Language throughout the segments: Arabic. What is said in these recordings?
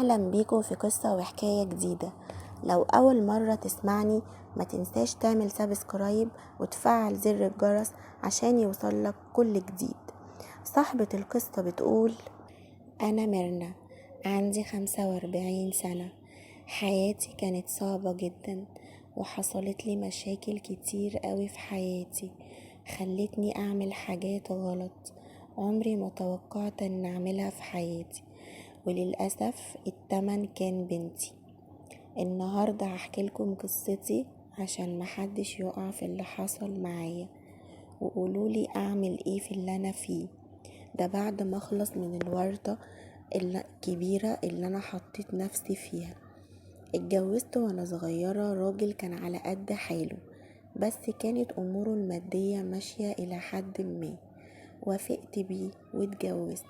أهلا بيكم في قصة وحكاية جديدة. لو أول مرة تسمعني ما تنساش تعمل سبسكرايب وتفعل زر الجرس عشان يوصلك كل جديد. صاحبة القصة بتقول: أنا ميرنا، عندي 45 سنة. حياتي كانت صعبة جدا وحصلت لي مشاكل كتير قوي في حياتي، خلتني أعمل حاجات غلط عمري ما توقعت أن أعملها في حياتي، وللأسف التمن كان بنتي. النهاردة هحكيلكم قصتي عشان محدش يقع في اللي حصل معايا، وقولولي أعمل إيه في اللي أنا فيه ده بعد ما أخلص من الورطة الكبيرة اللي أنا حطيت نفسي فيها. اتجوزت وأنا صغيرة راجل كان على قد حاله، بس كانت أموره المادية ماشية إلى حد ما. وافقت بيه واتجوزت.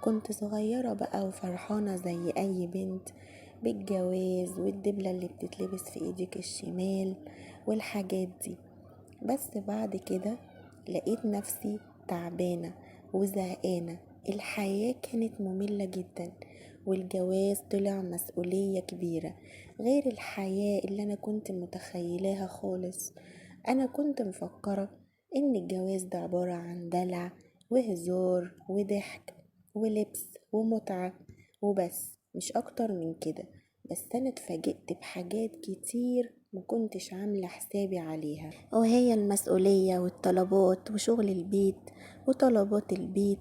كنت صغيرة بقى وفرحانة زي أي بنت بالجواز والدبلة اللي بتتلبس في ايدك الشمال والحاجات دي. بس بعد كده لقيت نفسي تعبانة وزهقانة، الحياة كانت مملة جدا، والجواز طلع مسؤولية كبيرة غير الحياة اللي أنا كنت متخيلاها خالص. أنا كنت مفكرة إن الجواز ده عبارة عن دلع وهزار وضحك ولبس ومتعة وبس، مش أكتر من كده. بس أنا اتفاجئت بحاجات كتير مكنتش عاملة حسابي عليها، وهي المسؤولية والطلبات وشغل البيت وطلبات البيت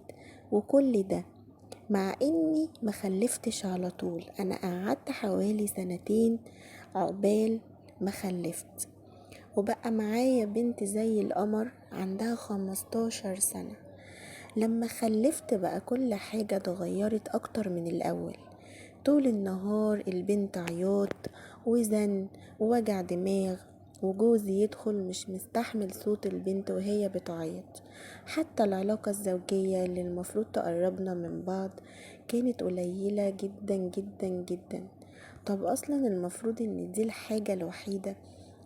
وكل ده. مع اني ما خلفتش على طول، انا قعدت حوالي 2 سنين عقبال ما خلفت، وبقى معايا بنت زي القمر عندها 15 سنة. لما خلفت بقى كل حاجة اتغيرت اكتر من الاول. طول النهار البنت عياط وزن ووجع دماغ، وجوزي يدخل مش مستحمل صوت البنت وهي بتعيط. حتى العلاقة الزوجية اللي المفروض تقربنا من بعض كانت قليلة جدا جدا جدا. طب اصلا المفروض ان دي الحاجة الوحيدة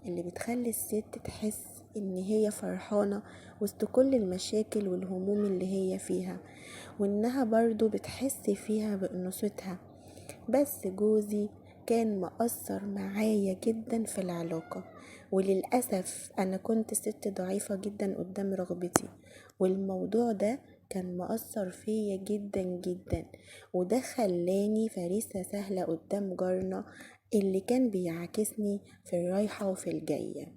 اللي بتخلي الست تحس ان هي فرحانة وسط كل المشاكل والهموم اللي هي فيها، وانها برضو بتحس فيها بأنوثتها. بس جوزي كان مقصر معايا جدا في العلاقة، وللأسف أنا كنت ست ضعيفة جدا قدام رغبتي، والموضوع ده كان مقصر فيا جدا جدا، وده خلاني فريسة سهلة قدام جارنا اللي كان بيعاكسني في الرايحة وفي الجاية.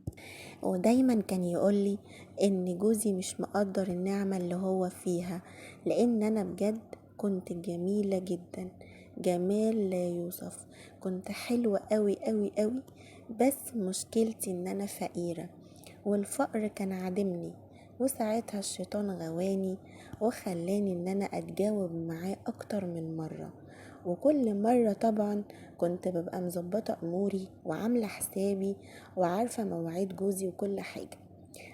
ودايما كان يقولي ان جوزي مش مقدر النعمة اللي هو فيها، لان انا بجد كنت جميلة جدا، جمال لا يوصف. كنت حلوة قوي قوي قوي، بس مشكلتي ان انا فقيرة والفقر كان عادمني. وساعتها الشيطان غواني وخلاني ان انا اتجاوب معاه اكتر من مرة، وكل مرة طبعا كنت ببقى مظبطة اموري وعاملة حسابي وعارفة مواعيد جوزي وكل حاجة.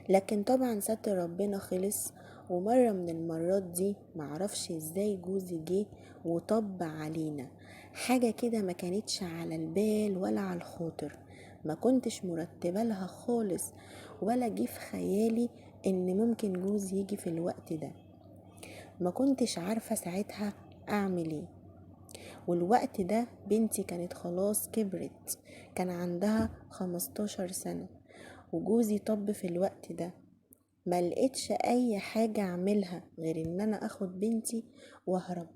لكن طبعا ستر ربنا خلص، ومرة من المرات دي معرفش ازاي جوزي جه وطب علينا حاجة كده ما كانتش على البال ولا على الخاطر، ما كنتش مرتبة لها خالص، ولا جه في خيالي ان ممكن جوزي يجي في الوقت ده. ما كنتش عارفة ساعتها اعمل ايه. والوقت ده بنتي كانت خلاص كبرت، كان عندها 15 سنة، وجوزي طب في الوقت ده. ما لقيتش اي حاجة اعملها غير ان انا اخد بنتي واهرب.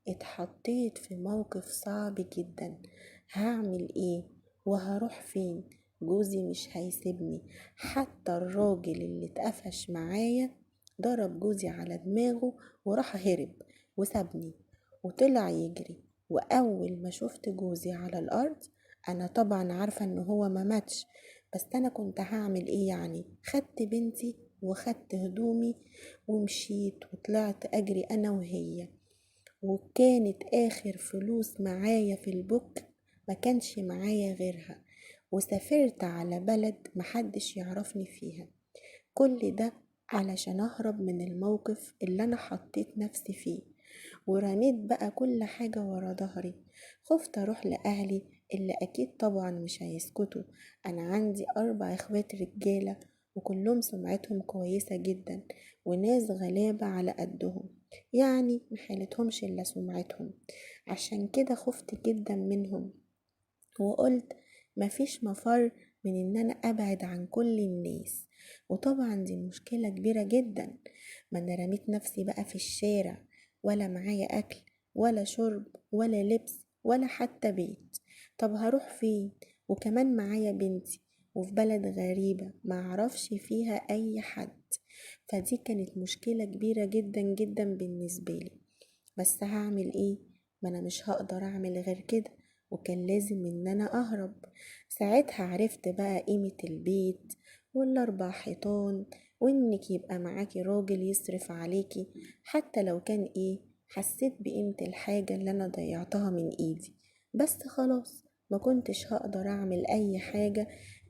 اتحطيت في موقف صعب جدا، هعمل ايه وهروح فين؟ جوزي مش هيسيبني، حتى الراجل اللي اتقفش معايا ضرب جوزي على دماغه وراح هرب وسابني وطلع يجري. واول ما شفت جوزي على الارض، انا طبعا عارفة ان هو ما ماتش، بس انا كنت هعمل ايه يعني؟ خدت بنتي وخدت هدومي ومشيت وطلعت اجري انا وهي، وكانت اخر فلوس معايا في البوك، ما كانش معايا غيرها، وسافرت على بلد محدش يعرفني فيها. كل ده علشان اهرب من الموقف اللي انا حطيت نفسي فيه، ورميت بقى كل حاجة ورا ظهري. خفت اروح لاهلي اللي اكيد طبعا مش هيسكتوا. انا عندي 4 اخوات رجالة وكلهم سمعتهم كويسة جدا وناس غلابة على قدهم، يعني محالتهمش إلا سمعتهم. عشان كده خفت جدا منهم وقلت مفيش مفر من ان انا ابعد عن كل الناس. وطبعا دي مشكلة كبيرة جدا، ما انا رميت نفسي بقى في الشارع، ولا معايا اكل ولا شرب ولا لبس ولا حتى بيت. طب هروح فين؟ وكمان معايا بنتي، وفي بلد غريبة معرفش فيها اي حد. فدي كانت مشكلة كبيرة جدا جدا بالنسبة لي. بس هعمل ايه؟ ما انا مش هقدر اعمل غير كده، وكان لازم ان انا اهرب. ساعتها عرفت بقى قيمة البيت والاربع حيطان، وانك يبقى معاكي راجل يصرف عليكي حتى لو كان ايه. حسيت بقيمة الحاجة اللي انا ضيعتها من ايدي. بس خلاص ما كنتش هقدر اعمل اي حاجة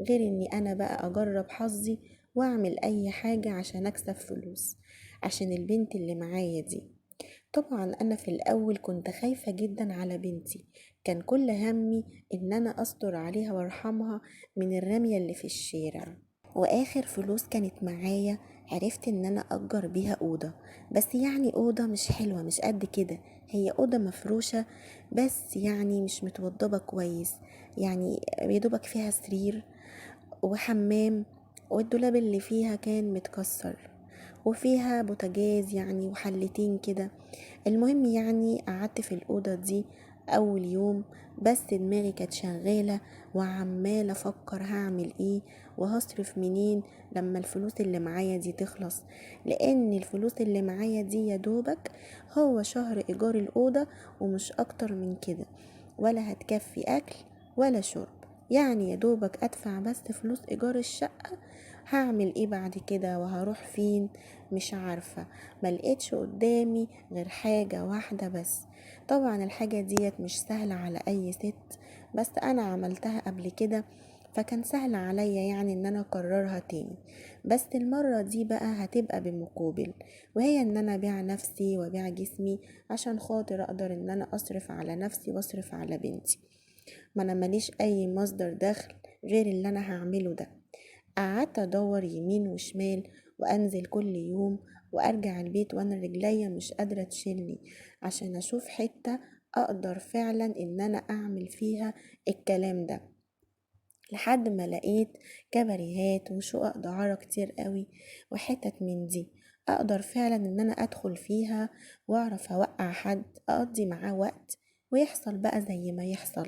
غير اني انا بقى اجرب حظي واعمل اي حاجة عشان اكسب فلوس عشان البنت اللي معايا دي. طبعا انا في الاول كنت خايفة جدا على بنتي، كان كل همي ان انا استر عليها وارحمها من الرمية اللي في الشارع. واخر فلوس كانت معايا عرفت ان انا اجر بيها اوضة، بس يعني اوضة مش حلوة مش قد كده. هي اوضة مفروشة بس يعني مش متوضبة كويس، يعني يدوبك فيها سرير وحمام، والدولاب اللي فيها كان متكسر، وفيها بوتاجاز يعني وحلتين كده. المهم يعني قعدت في الأوضة دي أول يوم، بس دماغي كانت شغالة وعمالة أفكر هعمل ايه وهصرف منين لما الفلوس اللي معايا دي تخلص، لأن الفلوس اللي معايا دي يدوبك هو شهر إيجار الأوضة ومش أكتر من كده، ولا هتكفي أكل ولا شرب. يعني يدوبك أدفع بس فلوس إيجار الشقة. هعمل ايه بعد كده وهروح فين؟ مش عارفة. ملقتش قدامي غير حاجة واحدة بس. طبعا الحاجة ديت مش سهلة على اي ست، بس انا عملتها قبل كده فكان سهل عليا يعني ان انا اكررها تاني. بس المرة دي بقى هتبقى بمقابل، وهي ان انا ابيع نفسي وابيع جسمي عشان خاطر اقدر ان انا اصرف على نفسي واصرف على بنتي. ما انا ماليش اي مصدر دخل غير اللي انا هعمله ده. قعدت ادور يمين وشمال وانزل كل يوم وارجع البيت وانا رجليا مش قادرة تشيلني عشان اشوف حتة اقدر فعلا ان انا اعمل فيها الكلام ده، لحد ما لقيت كباريهات وشقق دعارة كتير قوي وحتت من دي اقدر فعلا ان انا ادخل فيها واعرف اوقع حد اقضي معاه وقت ويحصل بقى زي ما يحصل.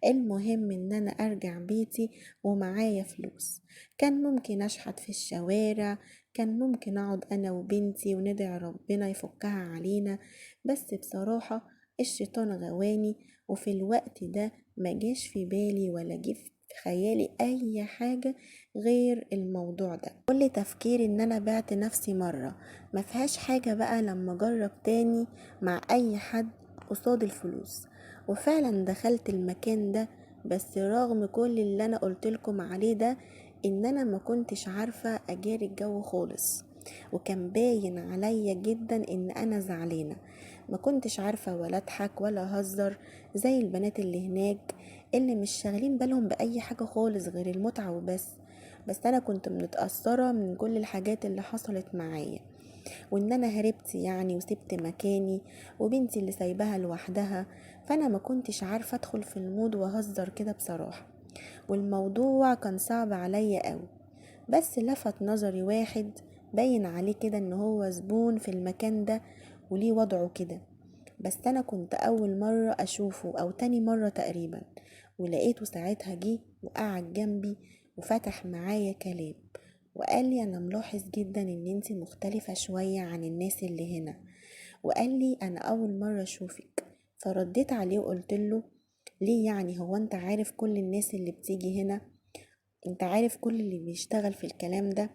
المهم ان انا ارجع بيتي ومعايا فلوس. كان ممكن اشحت في الشوارع، كان ممكن اقعد انا وبنتي وندعي ربنا يفكها علينا، بس بصراحة الشيطان غواني، وفي الوقت ده ما جاش في بالي ولا جه في خيالي اي حاجة غير الموضوع ده. كل تفكيري ان انا بعت نفسي مرة، ما فيهاش حاجة بقى لما اجرب تاني مع اي حد قصاد الفلوس. وفعلا دخلت المكان ده، بس رغم كل اللي انا قلتلكم عليه ده ان انا ما كنتش عارفة اجاري الجو خالص، وكان باين عليا جدا ان انا زعلانة. ما كنتش عارفة ولا اضحك ولا اهزر زي البنات اللي هناك اللي مش شاغلين بالهم بأي حاجة خالص غير المتعة وبس. بس أنا كنت متأثرة من كل الحاجات اللي حصلت معايا، وإن أنا هربت يعني وسبت مكاني وبنتي اللي سايبها لوحدها. فأنا ما كنتش عارفة أدخل في المود وأهزر كده بصراحة، والموضوع كان صعب عليا قوي. بس لفت نظري واحد باين عليه كده إن هو زبون في المكان ده وليه وضعه كده، بس انا كنت اول مرة اشوفه او تاني مرة تقريبا. ولقيته ساعتها جه وقعد جنبي وفتح معايا كلام وقال لي انا ملاحظ جدا ان انتي مختلفة شوية عن الناس اللي هنا، وقال لي انا اول مرة اشوفك. فرديت عليه وقلت له ليه يعني؟ هو انت عارف كل الناس اللي بتيجي هنا؟ انت عارف كل اللي بيشتغل في الكلام ده؟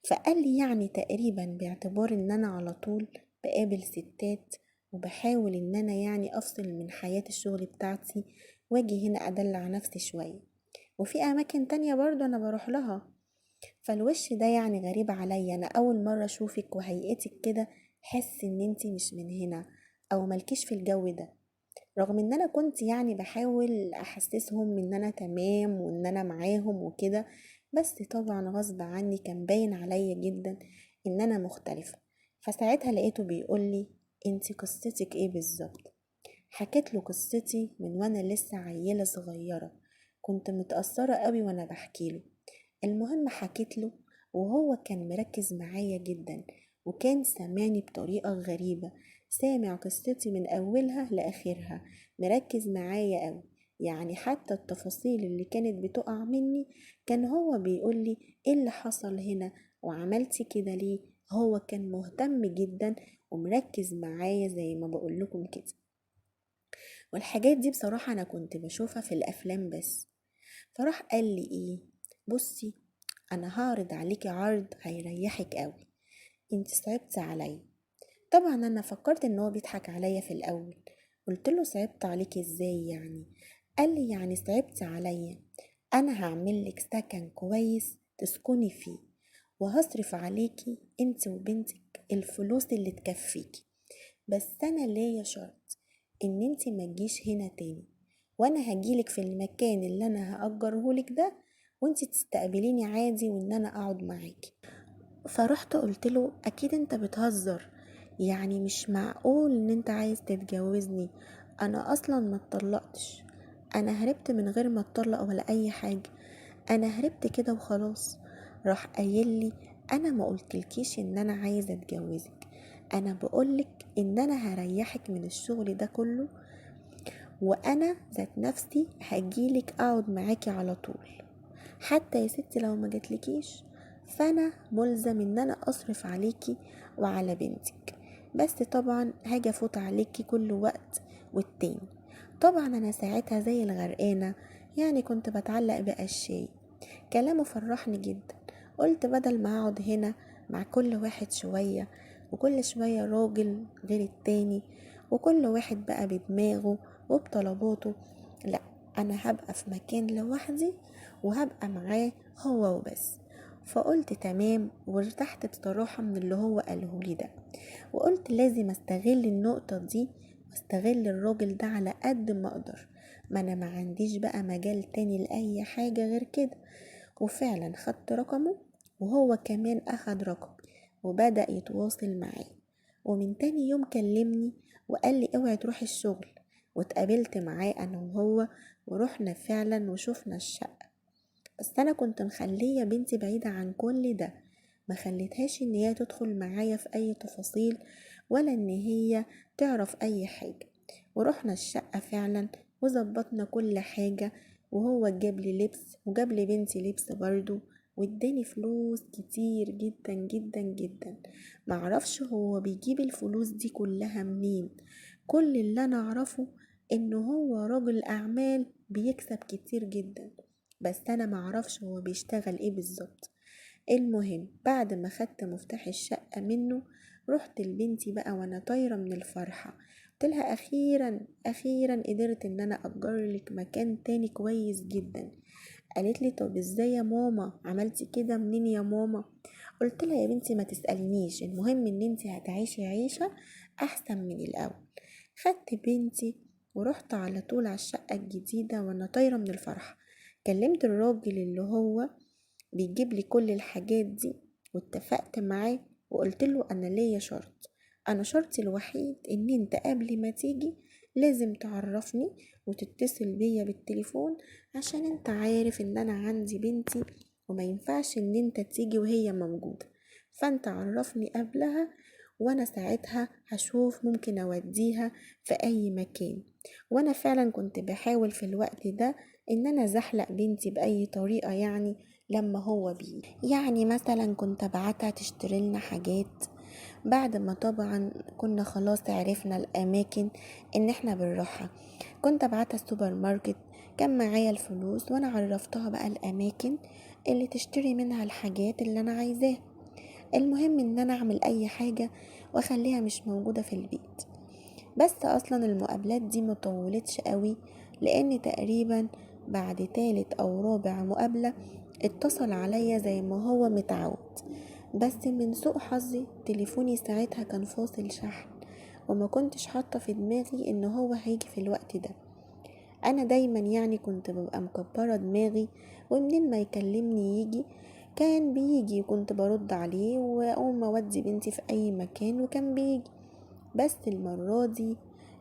فقال لي يعني تقريبا باعتبار ان انا على طول بقابل ستات وبحاول ان انا يعني افصل من حياة الشغل بتاعتي واجي هنا ادلع نفسي شوية، وفي اماكن تانية برضو انا بروح لها. فالوش ده يعني غريب عليا، انا اول مرة اشوفك وهيئتك كده حس ان انتي مش من هنا او ملكيش في الجو ده. رغم ان انا كنت يعني بحاول احسسهم ان انا تمام وان انا معاهم وكده، بس طبعا غصب عني كان باين عليا جدا ان انا مختلفة. فساعتها لقيته بيقولي انتي قصتك ايه بالظبط؟ حكيت له قصتي من وانا لسه عيلة صغيرة، كنت متأثرة قوي وانا بحكيله. المهم حكيت له وهو كان مركز معايا جدا، وكان سامعني بطريقة غريبة، سامع قصتي من أولها لآخرها، مركز معايا قوي. يعني حتى التفاصيل اللي كانت بتقع مني كان هو بيقولي ايه اللي حصل هنا وعملتي كده ليه. هو كان مهتم جدا ومركز معايا زي ما بقول لكم كده. والحاجات دي بصراحة أنا كنت بشوفها في الأفلام بس. فراح قال لي ايه، بصي انا هعرض عليكي عرض هيريحك قوي، انت صعبت عليا. طبعا انا فكرت ان هو بيضحك عليا في الاول. قلت له صعبت عليكي ازاي يعني؟ قال لي يعني صعبت عليا، انا هعمل لك سكن كويس تسكني فيه، وهصرف عليكي انت وبنتك الفلوس اللي تكفيكي، بس انا ليا شرط، ان انت ما تجيش هنا تاني، وانا هجيلك في المكان اللي انا هأجرهولك ده، وانت تستقبليني عادي وان انا اقعد معاكي. فرحت قلت له اكيد انت بتهزر، يعني مش معقول ان انت عايز تتجوزني، انا اصلا ما اتطلقتش، انا هربت من غير ما اتطلق ولا اي حاجة، انا هربت كده وخلاص. راح قايل لي انا ما قلتلكيش ان انا عايزة اتجوزك، انا بقولك ان انا هريحك من الشغل ده كله، وانا ذات نفسي هجيلك اقعد معاكي على طول، حتى يا ستي لو ما جاتلكيش فانا ملزم ان انا اصرف عليكي وعلى بنتك، بس طبعا هاجي افوت عليكي كل وقت والتاني. طبعا انا ساعتها زي الغرقانة، يعني كنت بتعلق بقشاي. كلامه فرحني جدا، قلت بدل ما اقعد هنا مع كل واحد شوية، وكل شوية راجل غير التاني، وكل واحد بقى بدماغه وبطلباته، لا، انا هبقى في مكان لوحدي وهبقى معاه هو وبس. فقلت تمام وارتحت بصراحة من اللي هو قاله لي ده، وقلت لازم استغل النقطة دي واستغل الراجل ده على قد ما اقدر، ما انا ما عنديش بقى مجال تاني لأي حاجة غير كده. وفعلا خدت رقمه، وهو كمان اخد رقم وبدأ يتواصل معي. ومن تاني يوم كلمني وقال لي اوعي تروحي الشغل، واتقابلت معاه انا وهو ورحنا فعلا وشوفنا الشقة. بس انا كنت مخلية بنتي بعيدة عن كل ده، ما خليتهاش ان هي تدخل معايا في اي تفاصيل ولا ان هي تعرف اي حاجة. ورحنا الشقة فعلا وظبطنا كل حاجة، وهو جاب لي لبس وجاب لي بنتي لبس برضو، واداني فلوس كتير جدا جدا جدا. معرفش هو بيجيب الفلوس دي كلها منين، كل اللي انا اعرفه انه هو رجل اعمال بيكسب كتير جدا، بس انا معرفش هو بيشتغل ايه بالظبط. المهم بعد ما خدت مفتاح الشقة منه، رحت لبنتي بقى وانا طايرة من الفرحة، قلتلها اخيرا اخيرا قدرت ان انا اجرلك مكان تاني كويس جدا. قالت لي طب ازاي يا ماما عملتي كده، منين يا ماما؟ قلت لها يا بنتي ما تسألنيش، المهم ان انتي هتعيشي عيشة احسن من الاول. خدت بنتي ورحت على طول على الشقة الجديدة وانا طايرة من الفرحة. كلمت الراجل اللي هو بيجيب لي كل الحاجات دي واتفقت معاه، وقلت له انا ليا شرط، انا شرطي الوحيد ان انت قبل ما تيجي لازم تعرفني وتتصل بيا بالتليفون، عشان انت عارف ان انا عندي بنتي وما ينفعش ان انت تيجي وهي موجودة، فانت عرفني قبلها وانا ساعتها هشوف ممكن اوديها في اي مكان. وانا فعلا كنت بحاول في الوقت ده ان انا زحلق بنتي باي طريقة، يعني لما هو بيه يعني مثلا كنت ابعتها تشتري لنا حاجات، بعد ما طبعا كنا خلاص عرفنا الاماكن ان احنا بنروحها، كنت ابعتها السوبر ماركت، كان معايا الفلوس وانا عرفتها بقى الاماكن اللي تشتري منها الحاجات اللي انا عايزاها. المهم ان انا اعمل اي حاجة واخليها مش موجودة في البيت. بس اصلا المقابلات دي مطولتش قوي، لان تقريبا بعد تالت او رابع مقابلة اتصل عليا زي ما هو متعود، بس من سوء حظي تليفوني ساعتها كان فاصل شحن، وما كنتش حاطة في دماغي ان هو هيجي في الوقت ده. انا دايما يعني كنت ببقى مكبرة دماغي، ومنين ما يكلمني يجي، كان بيجي وكنت برد عليه واقوم اودي بنتي في اي مكان وكان بيجي. بس المرة دي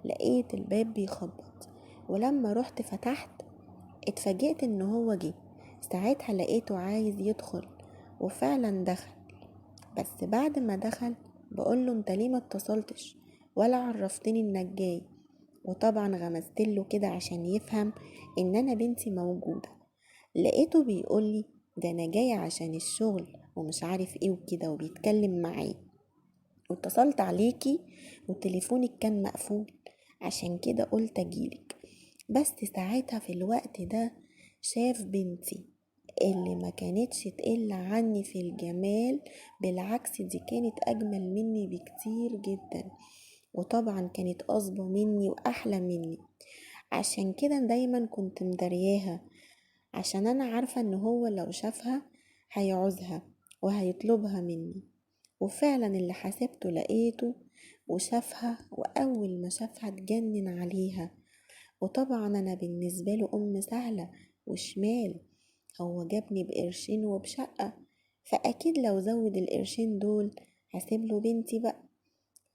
لقيت الباب بيخبط، ولما رحت فتحت اتفاجئت ان هو جه. ساعتها لقيته عايز يدخل وفعلا دخل. بس بعد ما دخل بقوله انت ليه ما اتصلتش ولا عرفتني انك جاي؟ وطبعا غمزتله كده عشان يفهم ان انا بنتي موجودة. لقيته بيقولي ده انا جاي عشان الشغل ومش عارف ايه وكده، وبيتكلم معايا واتصلت عليكي وتليفونك كان مقفول، عشان كده قلت اجيلك. بس ساعتها في الوقت ده شاف بنتي اللي ما كانتش تقل عني في الجمال، بالعكس دي كانت اجمل مني بكتير جدا، وطبعا كانت اصبى مني واحلى مني. عشان كده دايما كنت مدرياها، عشان انا عارفة ان هو لو شافها هيعوزها وهيطلبها مني. وفعلا اللي حسبته لقيته وشافها، واول ما شافها اتجنن عليها. وطبعا انا بالنسبة له ام سهلة وشمال، هو جابني بقرشين وبشقة، فاكيد لو زود القرشين دول هسيبله بنتي بقى.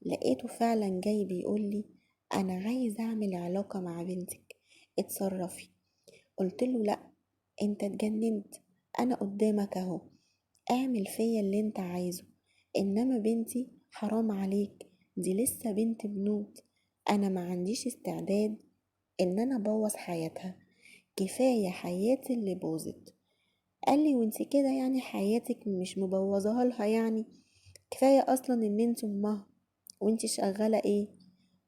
لقيته فعلا جاي بيقولي انا عايز اعمل علاقة مع بنتك، اتصرفي. قلتله لا، انت اتجننت، انا قدامك اهو، اعمل فيا اللي انت عايزه، انما بنتي حرام عليك، دي لسه بنت بنوت، انا ما عنديش استعداد ان انا ابوظ حياتها، كفاية حياتي اللي باظت. قال لي وانت كده يعني حياتك مش مبوظها لها يعني؟ كفاية اصلا ان انت امها، وانت شغالة ايه؟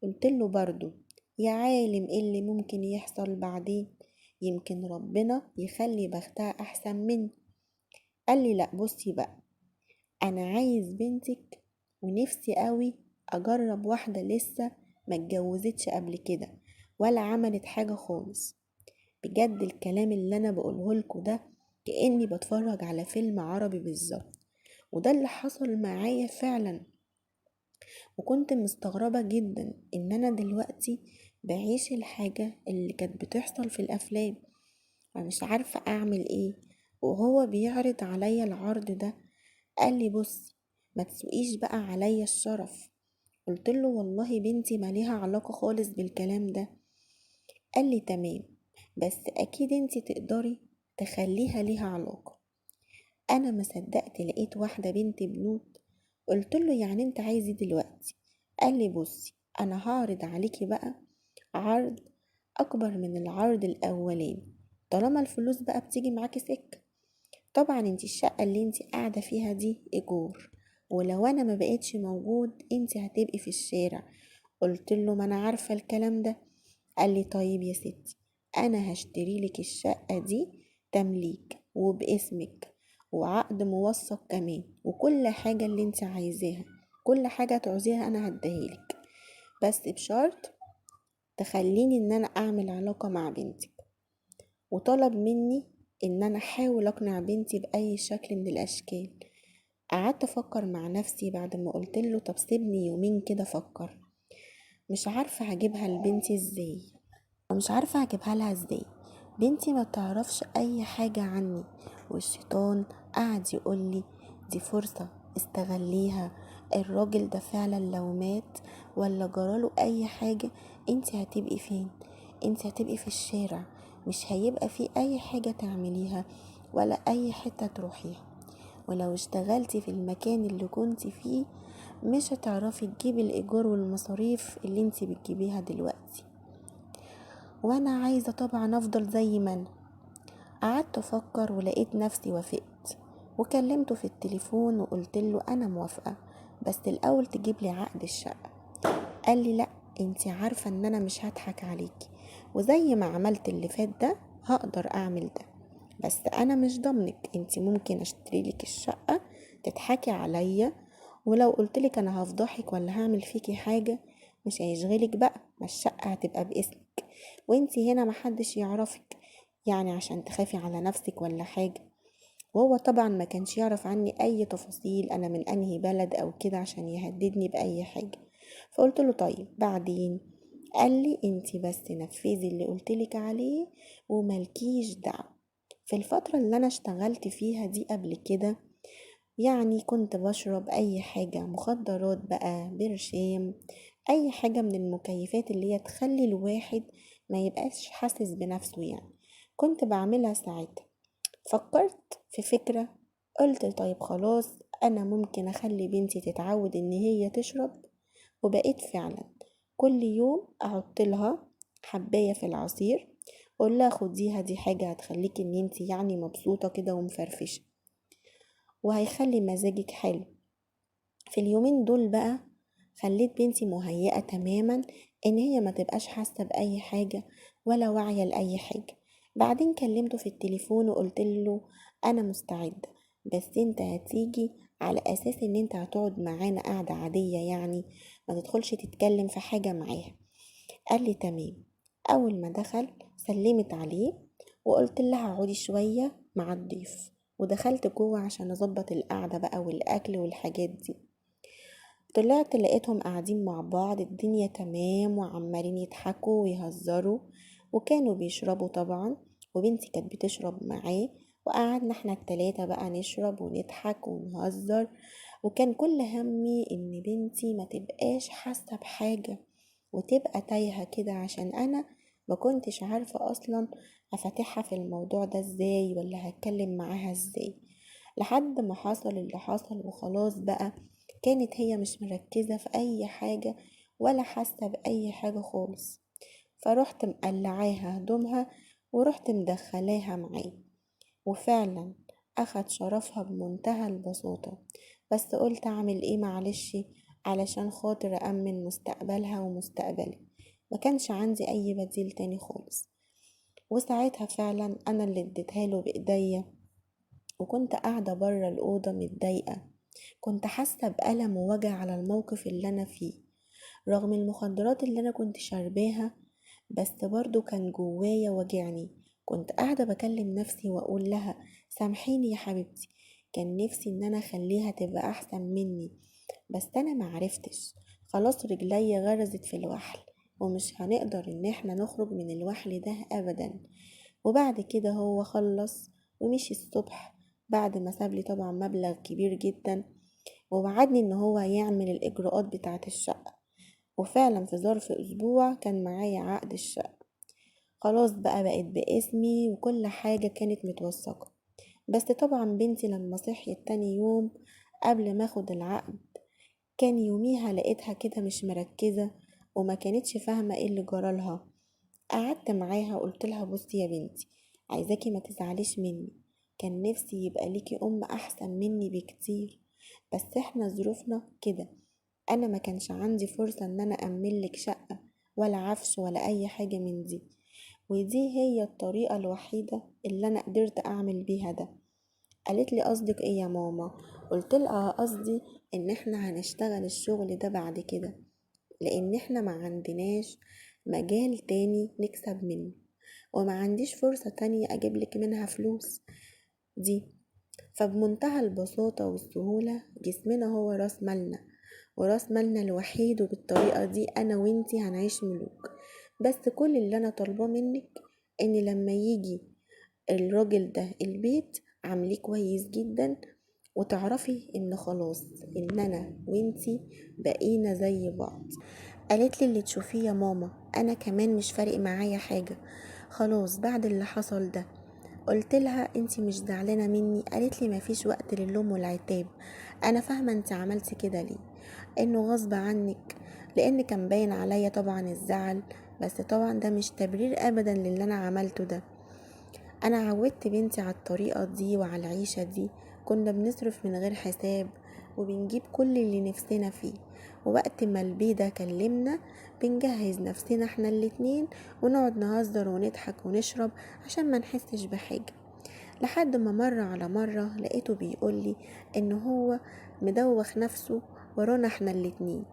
قلت له برضو يا عالم ايه اللي ممكن يحصل بعدين، يمكن ربنا يخلي بختها احسن مني. قال لي لا بصي بقى، انا عايز بنتك ونفسي قوي اجرب واحدة لسه ما اتجوزتش قبل كده ولا عملت حاجة خالص. بجد الكلام اللي انا بقوله لكم ده كأني بتفرج على فيلم عربي بالظبط، وده اللي حصل معايا فعلا. وكنت مستغربة جدا ان انا دلوقتي بعيش الحاجة اللي كانت بتحصل في الافلام، ومش عارفة اعمل ايه. وهو بيعرض عليا العرض ده قال لي بصي ما تسوقيش بقى عليا الشرف. قلت له والله بنتي ما ليها علاقة خالص بالكلام ده. قال لي تمام، بس اكيد انتي تقدري تخليها ليها علاقة. انا ما صدقت لقيت واحدة بنت بنوت. قلت له يعني انت عايز ايه دلوقتي؟ قال لي بصي انا هعرض عليكي بقى عرض اكبر من العرض الاولاني، طالما الفلوس بقى بتيجي معاكي سكة. طبعا انتي الشقة اللي انتي قاعدة فيها دي ايجار، ولو انا ما بقيتش موجود انتي هتبقي في الشارع. قلت له ما انا عارفة الكلام ده. قال لي طيب يا ستي، انا هشتري لك الشقة دي تمليك وباسمك وعقد موثق كمان، وكل حاجة اللي انت عايزاها، كل حاجة تعوزيها انا هديهالك، بس بشرط تخليني ان انا اعمل علاقة مع بنتك. وطلب مني ان انا احاول اقنع بنتي باي شكل من الاشكال. قعدت افكر مع نفسي بعد ما قلت له طب سيبني يومين كده افكر، مش عارفة هجيبها لبنتي ازاي، ومش عارفة هجيبها لها ازاي. بنتي ما تعرفش اي حاجة عني، والشيطان قعد يقولي دي فرصة استغليها، الراجل ده فعلا لو مات ولا جراله اي حاجة انتي هتبقي فين؟ انتي هتبقي في الشارع، مش هيبقى في اي حاجة تعمليها ولا اي حتة تروحيها، ولو اشتغلتي في المكان اللي كنتي فيه مش هتعرفي تجيبي الايجار والمصاريف اللي انتي بتجيبيها دلوقتي. وانا عايزة طبعا افضل زي ما انا. قعدت افكر ولقيت نفسي وافقت، وكلمته في التليفون وقلت له انا موافقة، بس الاول تجيب لي عقد الشقة. قال لي لا، انتي عارفة ان انا مش هضحك عليكي، وزي ما عملت اللي فات ده هقدر اعمل ده، بس انا مش ضمنك، انتي ممكن اشتري لك الشقة تضحكي عليا، ولو قلتلك انا هفضحك ولا هعمل فيكي حاجة مش هيشغلك بقى، ما الشقة هتبقى باسمك وانتي هنا محدش يعرفك، يعني عشان تخافي على نفسك ولا حاجة. وهو طبعا ما كانش يعرف عني اي تفاصيل انا من انهي بلد او كده عشان يهددني باي حاجة. فقلت له طيب بعدين؟ قال لي انتي بس نفذي اللي قلتلك عليه وملكيش دعوة. في الفترة اللي أنا اشتغلت فيها دي قبل كده، يعني كنت بشرب أي حاجة، مخدرات بقى، برشام، أي حاجة من المكيفات اللي هي تخلي الواحد ما يبقاش حاسس بنفسه يعني. كنت بعملها ساعتها. فكرت في فكرة، قلت طيب خلاص أنا ممكن أخلي بنتي تتعود إن هي تشرب. وبقيت فعلا كل يوم أحط لها حباية في العصير، أقول لها خديها، دي حاجة هتخليكي إن انتي يعني مبسوطة كده ومفرفشة، وهيخلي مزاجك حلو. في اليومين دول بقى خليت بنتي مهيئة تماما ان هي ما تبقاش حاسة بأي حاجة ولا واعية لأي حاجة. بعدين كلمته في التليفون وقلت له انا مستعدة، بس انت هتيجي على اساس ان انت هتقعد معانا قعدة عادية، يعني ما تدخلش تتكلم في حاجة معاها. قال لي تمام. اول ما دخل سلمت عليه وقلت لها اقعدي شوية مع الضيف، ودخلت جوه عشان اظبط القعدة بقى والاكل والحاجات دي. طلعت لقيتهم قاعدين مع بعض، الدنيا تمام وعمالين يضحكوا ويهزروا، وكانوا بيشربوا طبعا، وبنتي كانت بتشرب معاه. وقعدنا احنا التلاتة بقى نشرب ونضحك ونهزر، وكان كل همي ان بنتي ما تبقاش حاسة بحاجة وتبقى تايهة كده، عشان انا ما كنتش عارفة اصلا افتحها في الموضوع ده ازاي ولا هتكلم معاها ازاي. لحد ما حصل اللي حصل وخلاص بقى، كانت هي مش مركزة في اي حاجة ولا حاسة باي حاجة خالص. فرحت مقلعاها هدومها ورحت مدخلاها معايا، وفعلا اخد شرفها بمنتهى البساطة. بس قلت اعمل ايه، معلش، علشان خاطر أأمن مستقبلها ومستقبلي. ما كانش عندي اي بديل تاني خالص. وساعتها فعلا انا اللي اديتها له بايديا، وكنت قاعدة برا الأوضة متضايقة. كنت حاسة بألم ووجع على الموقف اللي أنا فيه، رغم المخدرات اللي أنا كنت شارباها، بس برضو كان جوايا وجعني. كنت قاعدة بكلم نفسي وأقول لها سامحيني يا حبيبتي، كان نفسي إن أنا أخليها تبقى أحسن مني، بس أنا معرفتش. خلاص رجلي غرزت في الوحل، ومش هنقدر إن احنا نخرج من الوحل ده أبدا. وبعد كده هو خلص ومشي الصبح، بعد ما سابلي طبعا مبلغ كبير جدا، ووعدني ان هو يعمل الاجراءات بتاعة الشقة. وفعلا في ظرف اسبوع كان معايا عقد الشقة، خلاص بقى بقت باسمي وكل حاجة كانت متوثقة. بس طبعا بنتي لما صحيت تاني يوم قبل ما اخد العقد، كان يوميها لقيتها كده مش مركزة وما كانتش فاهمة ايه اللي جرالها. قعدت معاها وقلت لها بصي يا بنتي، عايزاكي ما تزعليش مني، كان نفسي يبقى ليكي ام احسن مني بكتير، بس احنا ظروفنا كده. انا ما كانش عندي فرصة ان انا املك شقة ولا عفش ولا اي حاجة من دي، ودي هي الطريقة الوحيدة اللي انا قدرت اعمل بيها ده. قالت لي قصدك ايه يا ماما؟ قلت لها قصدي ان احنا هنشتغل الشغل ده بعد كده، لان احنا ما عندناش مجال تاني نكسب منه، وما عنديش فرصة تانية اجيبلك منها فلوس دي. فبمنتهى البساطة والسهولة جسمنا هو راس مالنا، وراس مالنا الوحيد، وبالطريقة دي انا وانتي هنعيش ملوك. بس كل اللي انا طالباه منك ان لما يجي الراجل ده البيت عامليه كويس جدا، وتعرفي ان خلاص ان انا وانتي بقينا زي بعض. قالت لي اللي تشوفيه يا ماما، انا كمان مش فارق معايا حاجة خلاص بعد اللي حصل ده. قلت لها انتي مش زعلانة مني؟ قالت لي مفيش وقت للوم والعتاب، انا فاهمة انتي عملتي كده ليه، انه غصب عنك، لان كان باين عليا طبعا الزعل، بس طبعا ده مش تبرير ابدا للي انا عملته ده. انا عودت بنتي على الطريقة دي وعلى العيشة دي، كنا بنصرف من غير حساب وبنجيب كل اللي نفسنا فيه، ووقت ما البيضة كلمنا بنجهز نفسنا احنا الاتنين ونقعد نهزر ونضحك ونشرب عشان ما نحسش بحاجة. لحد ما مرة على مرة لقيته بيقولي ان هو مدوخ نفسه ورانا احنا الاتنين.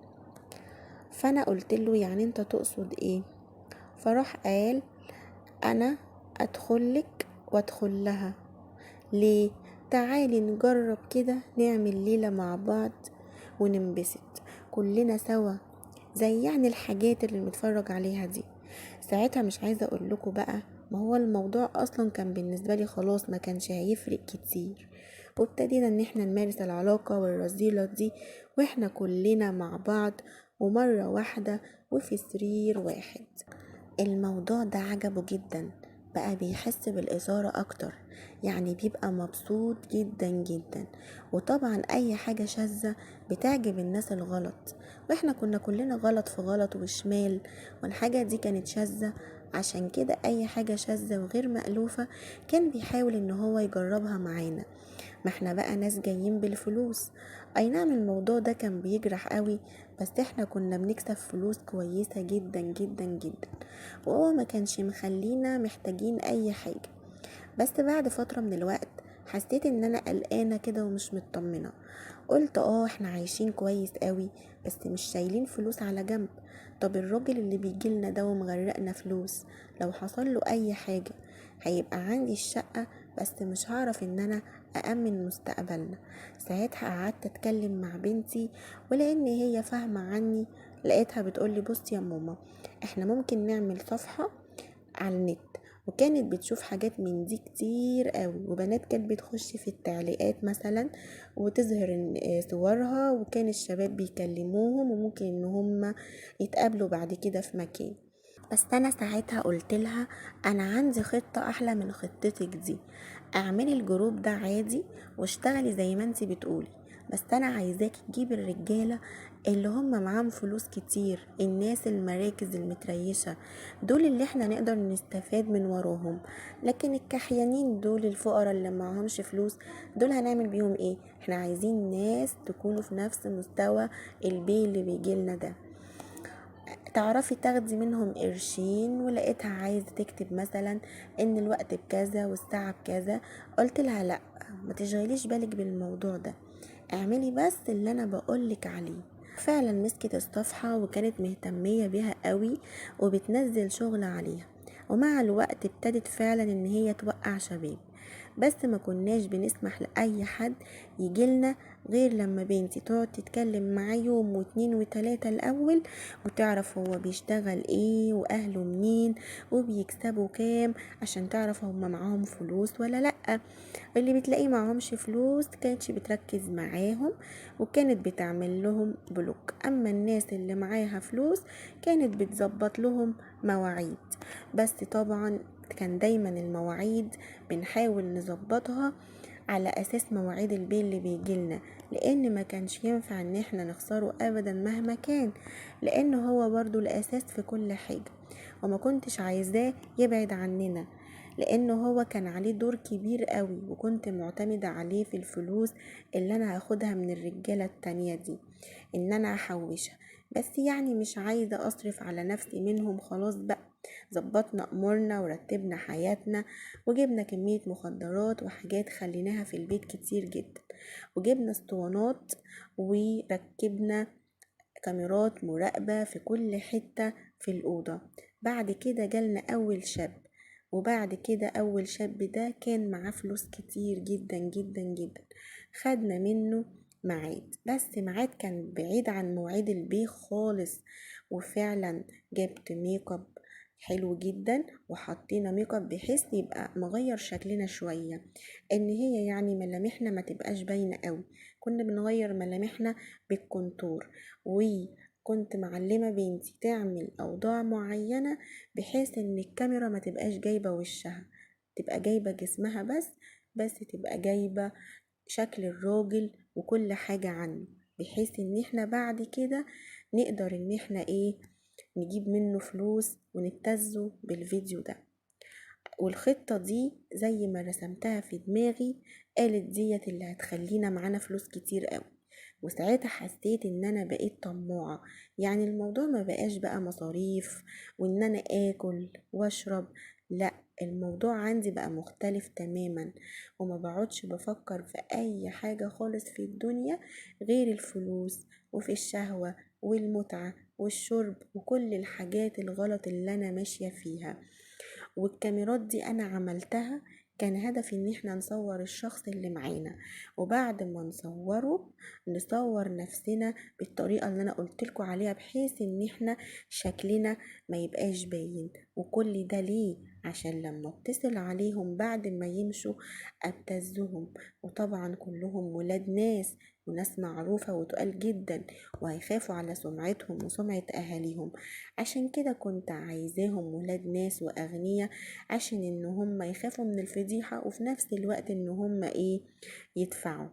فانا قلت له يعني انت تقصد ايه؟ فراح قال انا ادخلك وادخل لها ليه، تعالي نجرب كده نعمل ليلة مع بعض وننبسط كلنا سوا، زي يعني الحاجات اللي بنتفرج عليها دي. ساعتها مش عايزة اقول لكم بقى ما هو الموضوع اصلا كان بالنسبة لي خلاص ما كانش هيفرق كتير، وابتدينا ان احنا نمارس العلاقة والرذيلة دي واحنا كلنا مع بعض ومرة واحدة وفي سرير واحد. الموضوع ده عجبه جدا، بقى بيحس بالإثارة أكتر، يعني بيبقى مبسوط جدا جدا. وطبعا أي حاجة شاذة بتعجب الناس الغلط، واحنا كنا كلنا غلط في غلط وشمال، والحاجة دي كانت شاذة. عشان كده أي حاجة شاذة وغير مألوفة كان بيحاول إن هو يجربها معانا. ما احنا بقى ناس جايين بالفلوس. اي نعم الموضوع ده كان بيجرح قوي، بس احنا كنا بنكسب فلوس كويسة جدا جدا جدا، وهو ما كانش مخلينا محتاجين اي حاجة. بس بعد فترة من الوقت حسيت ان انا قلقانة كده ومش مطمنة. قلت احنا عايشين كويس قوي، بس مش شايلين فلوس على جنب. طب الراجل اللي بيجيلنا ده ومغرقنا فلوس، لو حصل له اي حاجة هيبقى عندي الشقة، بس مش هعرف ان انا أأمن مستقبلنا. ساعتها قعدت أتكلم مع بنتي، ولأن هي فاهمة عني لقيتها بتقولي بصي يا ماما، احنا ممكن نعمل صفحة على النت. وكانت بتشوف حاجات من دي كتير قوي، وبنات كانت بتخش في التعليقات مثلا وتظهر صورها، وكان الشباب بيكلموهم وممكن ان هم يتقابلوا بعد كده في مكان. بس انا ساعتها قلت لها انا عندي خطة احلى من خطتك دي. اعملي الجروب ده عادي واشتغلي زي ما انتي بتقولي، بس انا عايزاكي تجيبي الرجالة اللي هم معاهم فلوس كتير، الناس المراكز المتريشة، دول اللي احنا نقدر نستفاد من وراهم. لكن الكحيانين دول الفقراء اللي معهمش فلوس، دول هنعمل بيهم ايه؟ احنا عايزين ناس تكونوا في نفس مستوى البي اللي بيجيلنا ده، تعرفي تاخدي منهم قرشين. ولقيتها عايزة تكتب مثلا ان الوقت بكذا والساعة بكذا. قلت لها لا، ما تشغليش بالك بالموضوع ده، اعملي بس اللي انا بقولك عليه. فعلا مسكت الصفحة وكانت مهتمية بيها قوي وبتنزل شغل عليها، ومع الوقت ابتدت فعلا ان هي توقع شباب. بس ما كناش بنسمح لأي حد يجيلنا غير لما بنتي تقعد تتكلم معاه يوم واتنين وتلاتة الأول، وتعرف هو بيشتغل ايه واهله منين وبيكسبوا كام، عشان تعرف هما معاهم فلوس ولا لأ. اللي بتلاقيه معهمش فلوس كانتش بتركز معاهم وكانت بتعمل لهم بلوك، اما الناس اللي معاها فلوس كانت بتظبط لهم مواعيد. بس طبعا كان دايما المواعيد بنحاول نظبطها على اساس مواعيد البي اللي بيجيلنا، لان ما كانش ينفع ان احنا نخسره ابدا مهما كان، لان هو برضو الاساس في كل حاجة، وما كنتش عايزاه يبعد عننا، لانه هو كان عليه دور كبير قوي، وكنت معتمدة عليه في الفلوس اللي انا هاخدها من الرجالة التانية دي، ان انا احوشها. بس يعني مش عايزة اصرف على نفسي منهم، خلاص بقى ظبطنا امورنا ورتبنا حياتنا، وجبنا كمية مخدرات وحاجات خليناها في البيت كتير جدا، وجبنا اسطوانات وركبنا كاميرات مراقبة في كل حتة في الأوضة. بعد كده جالنا أول شاب، وبعد كده أول شاب ده كان معاه فلوس كتير جدا جدا جدا، خدنا منه ميعاد، بس ميعاد كان بعيد عن مواعيد البيت خالص. وفعلا جبت ميك اب حلو جدا، وحطينا ميك اب بحيث يبقى مغير شكلنا شوية، ان هي يعني ملامحنا ما تبقاش باينة قوي. كنا بنغير ملامحنا بالكونتور، وكنت معلمة بنتي تعمل اوضاع معينة بحيث ان الكاميرا ما تبقاش جايبة وشها، تبقى جايبة جسمها بس تبقى جايبة شكل الراجل وكل حاجة عنه، بحيث ان احنا بعد كده نقدر ان احنا نجيب منه فلوس ونبتزه بالفيديو ده. والخطة دي زي ما رسمتها في دماغي، قالت ديت اللي هتخلينا معانا فلوس كتير قوي. وساعتها حسيت ان انا بقيت طماعة، يعني الموضوع ما بقاش بقى مصاريف وان انا اكل واشرب، لا، الموضوع عندي بقى مختلف تماما، وما بقعدش بفكر في اي حاجة خالص في الدنيا غير الفلوس، وفي الشهوة والمتعة والشرب وكل الحاجات الغلط اللي انا ماشية فيها. والكاميرات دي انا عملتها كان هدفي ان احنا نصور الشخص اللي معانا، وبعد ما نصوره نصور نفسنا بالطريقة اللي انا قلتلكوا عليها، بحيث ان احنا شكلنا ما يبقاش باين. وكل ده ليه؟ عشان لما اتصل عليهم بعد ما يمشوا ابتزهم. وطبعا كلهم ولاد ناس وناس معروفة وتقال جدا، وهيخافوا على سمعتهم وسمعة أهاليهم. عشان كده كنت عايزاهم ولاد ناس وأغنياء، عشان إن هم يخافوا من الفضيحة وفي نفس الوقت إن هم يدفعوا.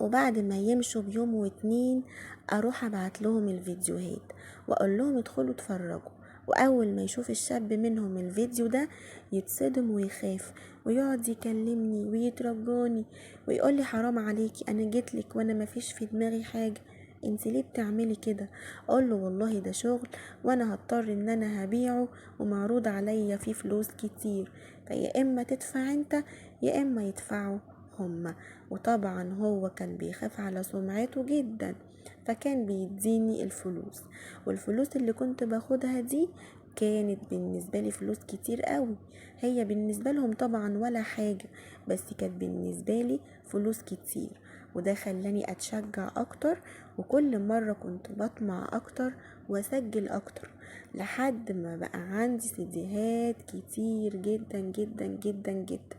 وبعد ما يمشوا بيوم واتنين اروح ابعت لهم الفيديوهات واقول لهم ادخلوا اتفرجوا. واول ما يشوف الشاب منهم الفيديو ده يتصدم ويخاف ويقعد يكلمني ويترجاني ويقول لي حرام عليكي، انا جيتلك وانا مفيش في دماغي حاجة، انت ليه بتعملي كده؟ اقول له والله ده شغل وانا هضطر ان انا هبيعه ومعروض عليا فيه فلوس كتير، فيا اما تدفع انت يا اما يدفعوا هما. وطبعا هو كان بيخاف على سمعته جدا، فكان بيديني الفلوس. والفلوس اللي كنت باخدها دي كانت بالنسبة لي فلوس كتير قوي. هي بالنسبة لهم طبعا ولا حاجة، بس كانت بالنسبة لي فلوس كتير. وده خلاني اتشجع اكتر، وكل مرة كنت بطمع اكتر واسجل اكتر، لحد ما بقى عندي سيديهات كتير جدا جدا جدا جدا.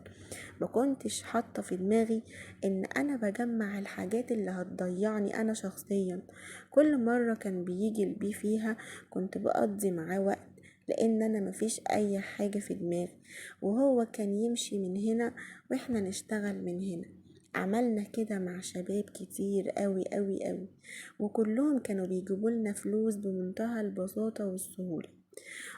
ما كنتش حاطه في دماغي ان انا بجمع الحاجات اللي هتضيعني انا شخصيا. كل مره كان بيجي البي فيها كنت بقضي معاه وقت، لان انا مفيش اي حاجه في دماغي، وهو كان يمشي من هنا واحنا نشتغل من هنا. عملنا كده مع شباب كتير قوي قوي قوي، وكلهم كانوا بيجيبوا لنا فلوس بمنتهى البساطه والسهوله.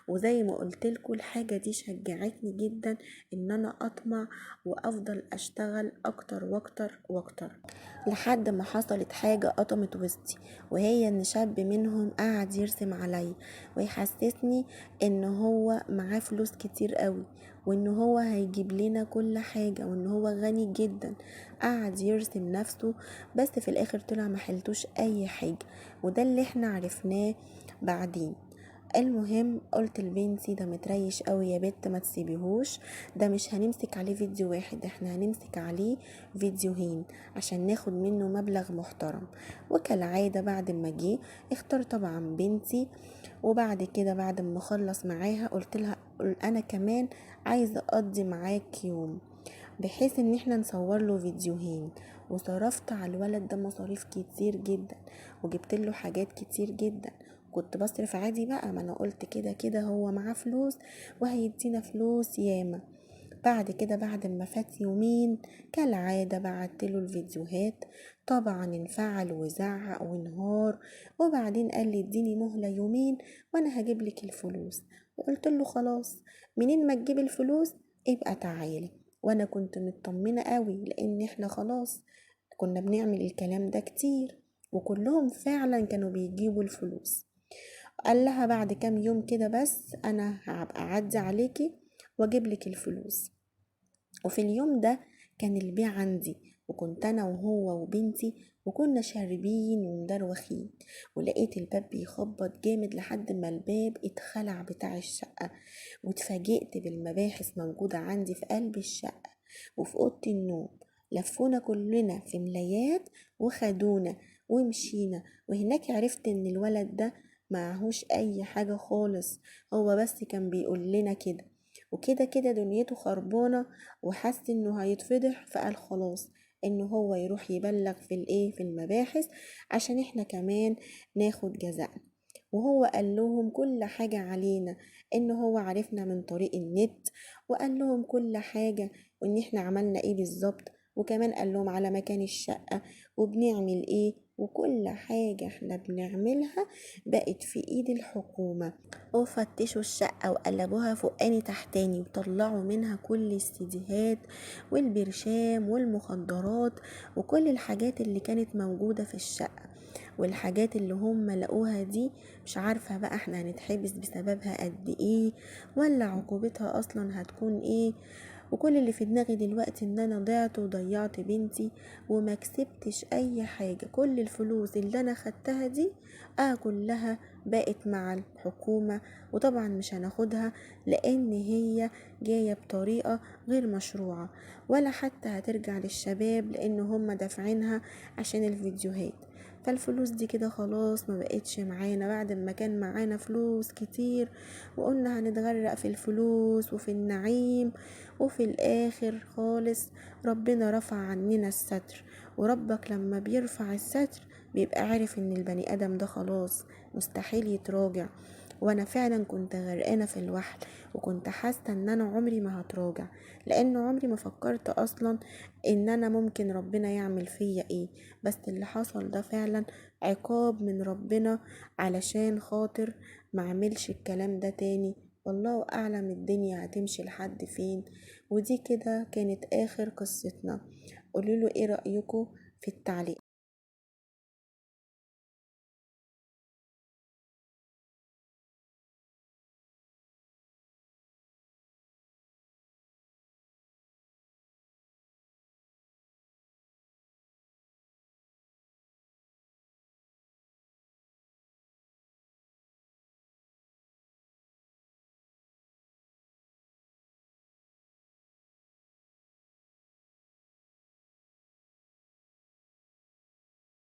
وزي ما قلتلكوا الحاجة دي شجعتني جدا ان انا اطمع وافضل اشتغل اكتر واكتر واكتر، لحد ما حصلت حاجة قطمت وسطي، وهي ان شاب منهم قعد يرسم عليا ويحسسني ان هو معاه فلوس كتير قوي، وان هو هيجيب لنا كل حاجة، وان هو غني جدا. قعد يرسم نفسه، بس في الاخر طلع محلتوش اي حاجة، وده اللي احنا عرفناه بعدين. المهم قلت لبنتي ده متريش قوي يا بت، ما تسيبيهوش، ده مش هنمسك عليه فيديو واحد، احنا هنمسك عليه فيديوهين عشان ناخد منه مبلغ محترم. وكالعادة بعد ما جه اختار طبعا بنتي. وبعد كده بعد ما خلص معاها قلت لها انا كمان عايزة اقضي معاك يوم، بحيث ان احنا نصور له فيديوهين. وصرفت على الولد ده مصاريف كتير جدا، وجبت له حاجات كتير جدا. كنت بصرف عادي بقى، ما انا قلت كده كده هو معاه فلوس وهيدينا فلوس ياما. بعد كده بعد ما فات يومين كالعادة بعتله الفيديوهات، طبعا انفعل وزعق وانهار. وبعدين قال لي اديني مهلة يومين وانا هجيب لك الفلوس. وقلت له خلاص، منين ما تجيب الفلوس ابقى تعالي. وانا كنت مطمنة قوي لان احنا خلاص كنا بنعمل الكلام ده كتير، وكلهم فعلا كانوا بيجيبوا الفلوس. قال لها بعد كام يوم كده بس انا هبقى اعدي عليكي واجيب لك الفلوس. وفي اليوم ده كان البيع عندي، وكنت انا وهو وبنتي وكنا شاربين ومدروخين، ولقيت الباب بيخبط جامد لحد ما الباب اتخلع بتاع الشقة. واتفاجئت بالمباحث موجودة عندي في قلب الشقة وفي أوضة النوم، لفونا كلنا في ملايات وخدونا ومشينا. وهناك عرفت ان الولد ده معهوش اي حاجة خالص، هو بس كان بيقول لنا كده، وكده كده دنيته خربانة وحس انه هيتفضح، فقال خلاص انه هو يروح يبلغ في المباحث عشان احنا كمان ناخد جزاءنا. وهو قال لهم كل حاجة علينا، انه هو عرفنا من طريق النت، وقال لهم كل حاجة وان احنا عملنا ايه بالظبط، وكمان قال لهم على مكان الشقة وبنعمل ايه، وكل حاجة احنا بنعملها بقت في ايد الحكومة. وفتشوا الشقة وقلبوها فوقاني تحتاني وطلعوا منها كل السيديهات والبرشام والمخدرات وكل الحاجات اللي كانت موجودة في الشقة. والحاجات اللي هم لقوها دي مش عارفة بقى احنا هنتحبس بسببها قد ايه، ولا عقوبتها اصلا هتكون ايه. وكل اللي في دماغي دلوقتي ان انا ضعت وضيعت بنتي وما كسبتش اي حاجة. كل الفلوس اللي انا خدتها دي كلها بقت مع الحكومة، وطبعا مش هناخدها لان هي جاية بطريقة غير مشروعة، ولا حتى هترجع للشباب لان هم دافعينها عشان الفيديوهات. فالفلوس دي كده خلاص ما بقتش معانا بعد ما كان معانا فلوس كتير، وقلنا هنتغرق في الفلوس وفي النعيم، وفي الاخر خالص ربنا رفع عننا الستر. وربك لما بيرفع الستر بيبقى عارف ان البني ادم ده خلاص مستحيل يتراجع. وانا فعلا كنت غرقانه في الوحل، وكنت حاسه ان انا عمري ما هتراجع، لان عمري ما فكرت اصلا ان انا ممكن ربنا يعمل فيا ايه. بس اللي حصل ده فعلا عقاب من ربنا علشان خاطر ما عملش الكلام ده تاني. والله اعلم الدنيا هتمشي لحد فين. ودي كده كانت اخر قصتنا. قولولوا ايه رأيكم في التعليق.